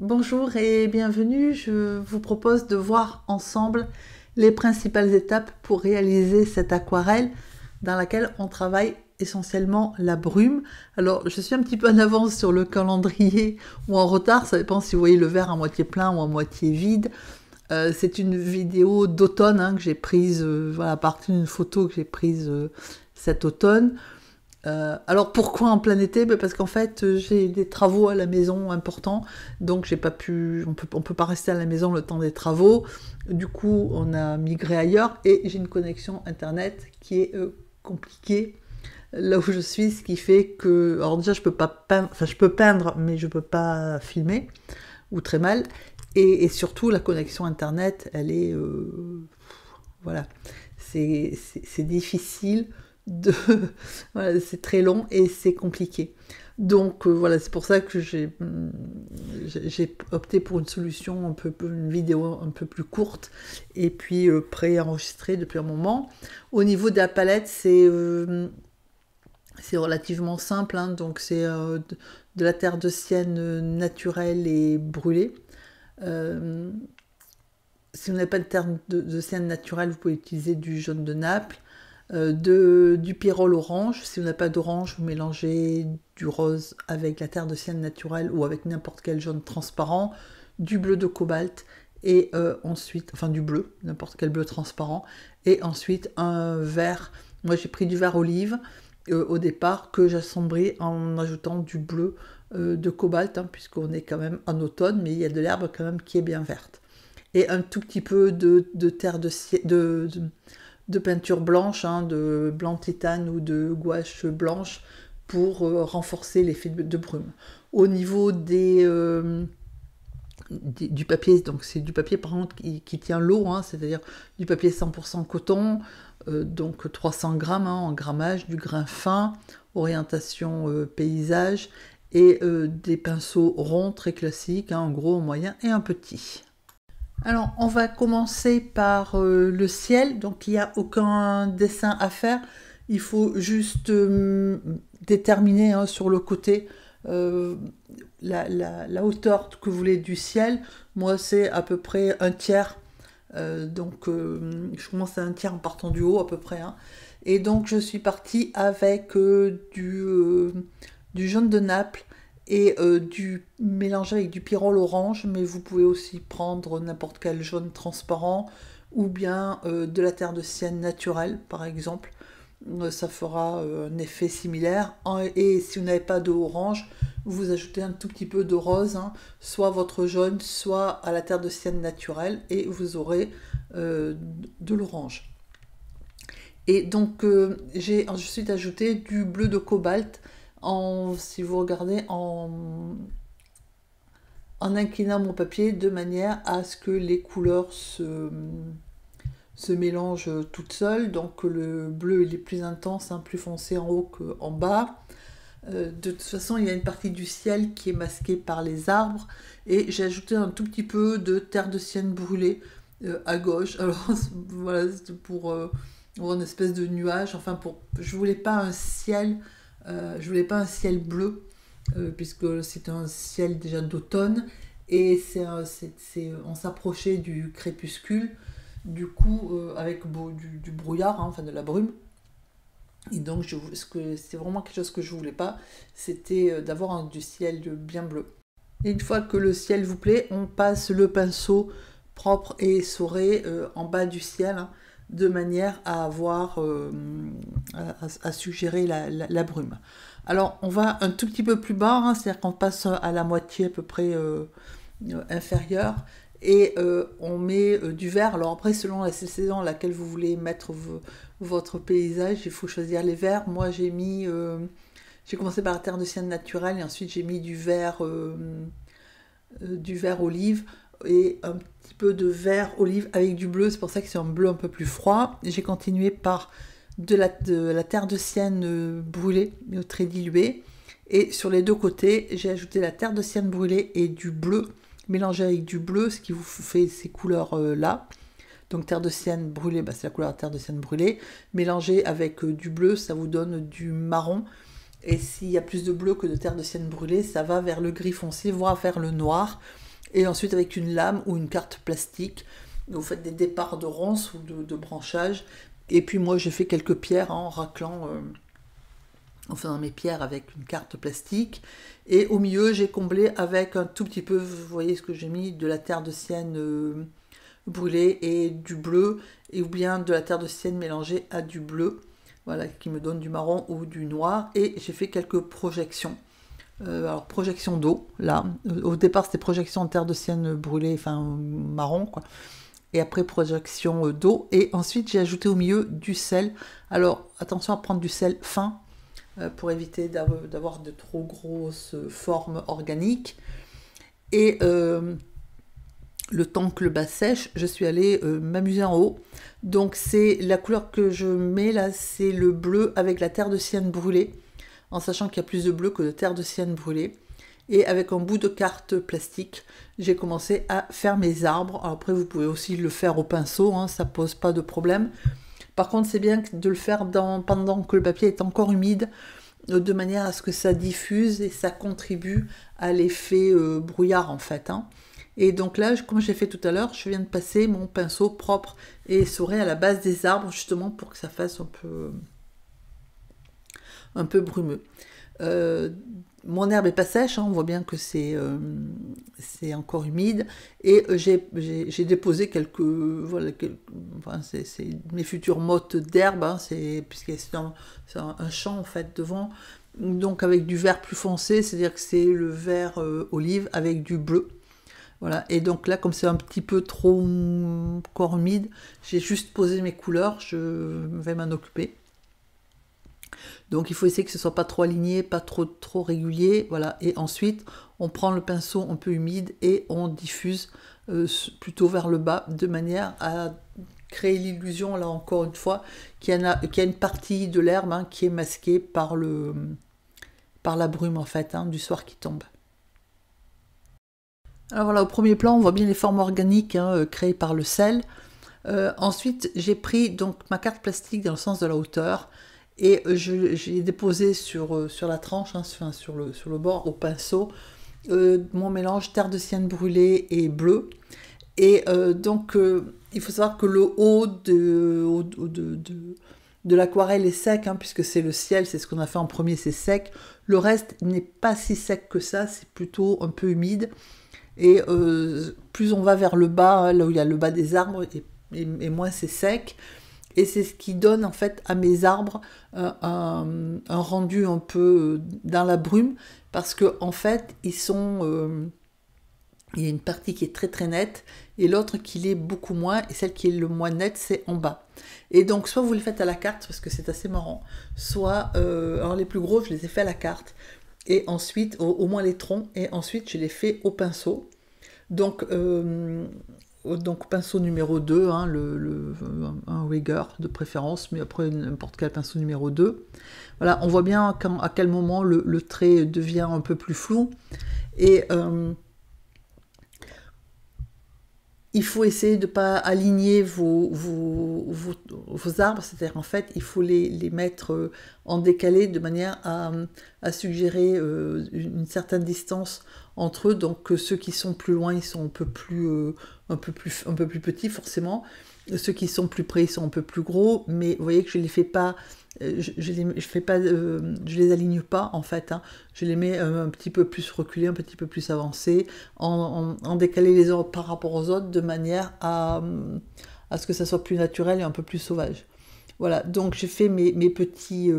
Bonjour et bienvenue, je vous propose de voir ensemble les principales étapes pour réaliser cette aquarelle dans laquelle on travaille essentiellement la brume. Alors je suis un petit peu en avance sur le calendrier ou en retard, ça dépend si vous voyez le verre à moitié plein ou à moitié vide. C'est une vidéo d'automne que j'ai prise voilà, à partir d'une photo que j'ai prise cet automne. Alors pourquoi en plein été? Parce qu'en fait j'ai des travaux à la maison importants, donc j'ai pas pu, on peut pas rester à la maison le temps des travaux. Du coup on a migré ailleurs et j'ai une connexion internet qui est compliquée là où je suis, ce qui fait que, alors déjà je peux pas peindre, enfin je peux peindre mais je peux pas filmer, ou très mal, et surtout la connexion internet elle est voilà, c'est difficile de voilà, c'est très long et c'est compliqué. Donc voilà, c'est pour ça que j'ai opté pour une solution un peu, une vidéo un peu plus courte et puis pré-enregistrée depuis un moment. Au niveau de la palette, c'est relativement simple, donc c'est de la terre de sienne naturelle et brûlée. Si vous n'avez pas de terre de sienne naturelle, vous pouvez utiliser du jaune de Naples, du pyrrole orange. Si vous n'avez pas d'orange, vous mélangez du rose avec la terre de sienne naturelle ou avec n'importe quel jaune transparent, du bleu de cobalt et ensuite, enfin du bleu, n'importe quel bleu transparent, et ensuite un vert. Moi j'ai pris du vert olive au départ que j'assombris en ajoutant du bleu de cobalt, puisqu'on est quand même en automne, mais il y a de l'herbe quand même qui est bien verte. Et un tout petit peu de terre de peinture blanche, de blanc titane ou de gouache blanche pour renforcer l'effet de brume. Au niveau du papier, donc c'est du papier par contre qui tient l'eau, c'est-à-dire du papier 100% coton, donc 300 grammes en grammage, du grain fin, orientation paysage, et des pinceaux ronds très classiques, un gros, un moyen et un petit. Alors, on va commencer par le ciel. Donc, il n'y a aucun dessin à faire. Il faut juste déterminer sur le côté la hauteur que vous voulez du ciel. Moi, c'est à peu près un tiers. Donc, je commence à un tiers en partant du haut à peu près. Et donc, je suis partie avec du jaune de Naples et du mélangé avec du pyrrole orange, mais vous pouvez aussi prendre n'importe quel jaune transparent ou bien de la terre de sienne naturelle par exemple. Ça fera un effet similaire. Et si vous n'avez pas de orange, vous ajoutez un tout petit peu de rose, soit votre jaune, soit à la terre de sienne naturelle, et vous aurez de l'orange. Et donc j'ai ensuite ajouté du bleu de cobalt, si vous regardez, en inclinant mon papier de manière à ce que les couleurs se mélangent toutes seules. Donc le bleu il est plus intense, plus foncé en haut qu'en bas. De toute façon, il y a une partie du ciel qui est masquée par les arbres, et j'ai ajouté un tout petit peu de terre de sienne brûlée à gauche. Alors voilà, c'était pour avoir une espèce de nuage. Enfin, je voulais pas un ciel. Je voulais pas un ciel bleu, puisque c'est un ciel déjà d'automne, et on s'approchait du crépuscule, du coup avec du brouillard, enfin de la brume. Et donc c'est vraiment quelque chose que je voulais pas, c'était d'avoir du ciel bien bleu. Et une fois que le ciel vous plaît, on passe le pinceau propre et essoré en bas du ciel, de manière à avoir à suggérer la brume. Alors on va un tout petit peu plus bas, c'est-à-dire qu'on passe à la moitié à peu près inférieure, et on met du vert. Alors après, selon la saison à laquelle vous voulez mettre votre paysage, il faut choisir les verts. Moi j'ai commencé par la terre de sienne naturelle, et ensuite j'ai mis du vert olive et un petit peu de vert olive avec du bleu. C'est pour ça que c'est un bleu un peu plus froid. J'ai continué par de la terre de sienne brûlée, très diluée, et sur les deux côtés j'ai ajouté la terre de sienne brûlée et du bleu mélangé avec du bleu, ce qui vous fait ces couleurs là. Donc terre de sienne brûlée, c'est la couleur terre de sienne brûlée, mélangé avec du bleu, ça vous donne du marron. Et s'il y a plus de bleu que de terre de sienne brûlée, ça va vers le gris foncé, voire vers le noir. Et ensuite avec une lame ou une carte plastique, vous faites des départs de ronces ou de branchages. Et puis moi j'ai fait quelques pierres en raclant, en faisant mes pierres avec une carte plastique. Et au milieu j'ai comblé avec un tout petit peu, vous voyez ce que j'ai mis, de la terre de sienne brûlée et du bleu, ou bien de la terre de sienne mélangée à du bleu, voilà, qui me donne du marron ou du noir. Et j'ai fait quelques projections. Alors projection d'eau, là, au départ c'était projection en terre de sienne brûlée, enfin marron quoi, et après projection d'eau, et ensuite j'ai ajouté au milieu du sel. Alors attention à prendre du sel fin, pour éviter d'avoir de trop grosses formes organiques, et le temps que le bas sèche, je suis allée m'amuser en haut. Donc c'est la couleur que je mets là, c'est le bleu avec la terre de sienne brûlée, en sachant qu'il y a plus de bleu que de terre de sienne brûlée. Et avec un bout de carte plastique, j'ai commencé à faire mes arbres. Alors après, vous pouvez aussi le faire au pinceau, hein, ça pose pas de problème. Par contre, c'est bien de le faire pendant que le papier est encore humide, de manière à ce que ça diffuse et ça contribue à l'effet brouillard en fait. Hein. Et donc là, comme j'ai fait tout à l'heure, je viens de passer mon pinceau propre et essoré à la base des arbres, justement pour que ça fasse un peu brumeux. Mon herbe n'est pas sèche, hein, on voit bien que c'est encore humide, et j'ai déposé voilà, enfin, c'est mes futures mottes d'herbe, hein, puisqu'il y a un champ en fait devant, donc avec du vert plus foncé, c'est-à-dire que c'est le vert olive avec du bleu. Voilà, et donc là, comme c'est un petit peu trop encore humide, j'ai juste posé mes couleurs, je vais m'en occuper. Donc il faut essayer que ce soit pas trop aligné, pas trop régulier, voilà. Et ensuite, on prend le pinceau un peu humide et on diffuse plutôt vers le bas, de manière à créer l'illusion, là encore une fois, qu'il y a une partie de l'herbe hein, qui est masquée par la brume en fait, hein, du soir qui tombe. Alors voilà, au premier plan, on voit bien les formes organiques hein, créées par le sel. Ensuite, j'ai pris donc ma carte plastique dans le sens de la hauteur, et j'ai déposé sur la tranche, hein, sur le bord, au pinceau, mon mélange terre de sienne brûlée et bleu. Et donc, il faut savoir que le haut de l'aquarelle est sec, hein, puisque c'est le ciel, c'est ce qu'on a fait en premier, c'est sec. Le reste n'est pas si sec que ça, c'est plutôt un peu humide. Et plus on va vers le bas, là où il y a le bas des arbres, et moins c'est sec. Et c'est ce qui donne en fait à mes arbres un rendu un peu dans la brume, parce que en fait il y a une partie qui est très très nette et l'autre qui l'est beaucoup moins, et celle qui est le moins nette c'est en bas. Et donc soit vous le faites à la carte parce que c'est assez marrant, soit alors les plus gros je les ai fait à la carte, et ensuite au moins les troncs, et ensuite je les fais au pinceau. Donc pinceau numéro 2, hein, un Rigger de préférence, mais après n'importe quel pinceau numéro 2. Voilà, on voit bien à quel moment le trait devient un peu plus flou. Et il faut essayer de ne pas aligner vos arbres, c'est-à-dire en fait il faut les mettre en décalé de manière à suggérer une certaine distance entre eux. Donc ceux qui sont plus loin ils sont un peu plus petits forcément, ceux qui sont plus près ils sont un peu plus gros, mais vous voyez que je les fais pas, je les aligne pas en fait, hein. Je les mets un petit peu plus reculés, un petit peu plus avancés, en décalé les uns par rapport aux autres, de manière à ce que ça soit plus naturel et un peu plus sauvage. Voilà, donc j'ai fait mes petits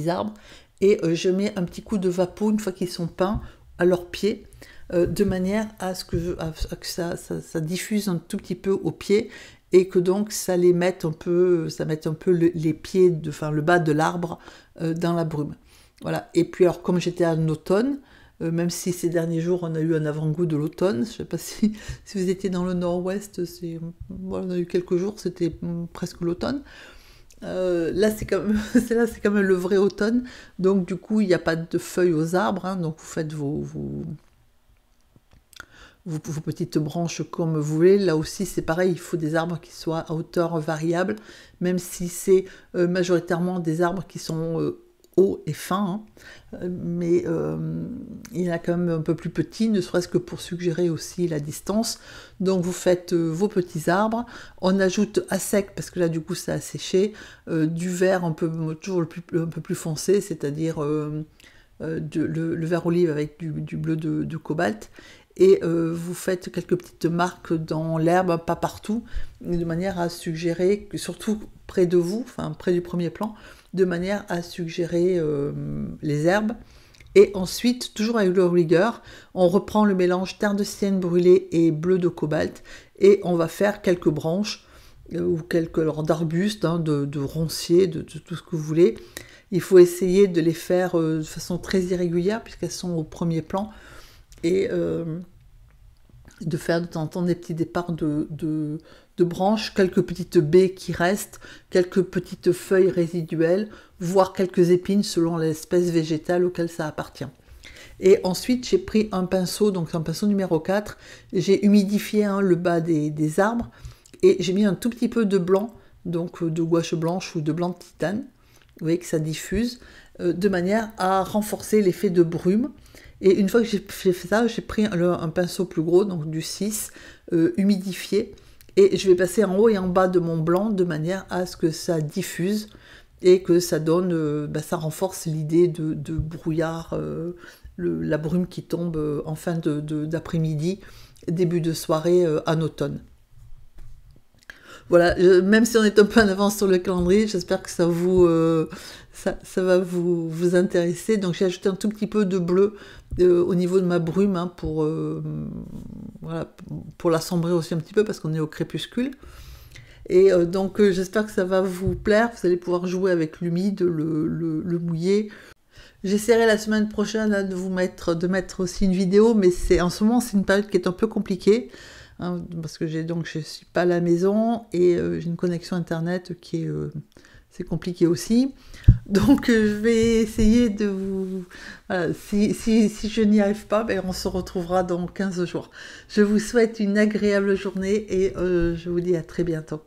arbres, et je mets un petit coup de vapeau une fois qu'ils sont peints à leurs pieds, de manière à ce que ça diffuse un tout petit peu aux pieds, et que donc ça mette un peu les pieds, le bas de l'arbre dans la brume. Voilà. Et puis alors comme j'étais en automne, même si ces derniers jours on a eu un avant-goût de l'automne, je ne sais pas si vous étiez dans le nord-ouest, on a eu quelques jours, c'était presque l'automne. Là c'est quand même le vrai automne, donc du coup il n'y a pas de feuilles aux arbres, hein, donc vous faites vos petites branches comme vous voulez. Là aussi c'est pareil, il faut des arbres qui soient à hauteur variable, même si c'est majoritairement des arbres qui sont haut et fin, hein, mais il est quand même un peu plus petit, ne serait-ce que pour suggérer aussi la distance. Donc vous faites vos petits arbres, on ajoute à sec, parce que là du coup ça a séché, du vert toujours un peu plus foncé, c'est-à-dire le vert olive avec du bleu de cobalt, et vous faites quelques petites marques dans l'herbe, pas partout, de manière à suggérer, surtout près de vous, enfin près du premier plan, de manière à suggérer les herbes. Et ensuite, toujours avec le rigueur, on reprend le mélange terre de sienne brûlée et bleu de cobalt, et on va faire quelques branches, ou quelques d'arbustes, hein, de ronciers, de tout ce que vous voulez. Il faut essayer de les faire de façon très irrégulière, puisqu'elles sont au premier plan, et de faire de temps en temps des petits départs de branches, quelques petites baies qui restent, quelques petites feuilles résiduelles, voire quelques épines selon l'espèce végétale auquel ça appartient. Et ensuite, j'ai pris un pinceau, donc un pinceau numéro 4, j'ai humidifié le bas des arbres, et j'ai mis un tout petit peu de blanc, donc de gouache blanche ou de blanc de titane, vous voyez que ça diffuse, de manière à renforcer l'effet de brume. Et une fois que j'ai fait ça, j'ai pris un pinceau plus gros, donc du 6, humidifié, et je vais passer en haut et en bas de mon blanc de manière à ce que ça diffuse et que ça donne, ça renforce l'idée de brouillard, la brume qui tombe en fin d'après-midi, début de soirée en automne. Voilà, même si on est un peu en avance sur le calendrier, j'espère que ça va vous intéresser. Donc j'ai ajouté un tout petit peu de bleu au niveau de ma brume, hein, voilà, pour l'assombrer aussi un petit peu parce qu'on est au crépuscule. Et donc j'espère que ça va vous plaire. Vous allez pouvoir jouer avec l'humide, le mouillé. J'essaierai la semaine prochaine là, de mettre aussi une vidéo, mais en ce moment c'est une période qui est un peu compliquée. Hein, parce que je suis pas à la maison et j'ai une connexion internet qui est c'est compliqué aussi, donc je vais essayer de vous voilà, si je n'y arrive pas, on se retrouvera dans 15 jours. Je vous souhaite une agréable journée et je vous dis à très bientôt.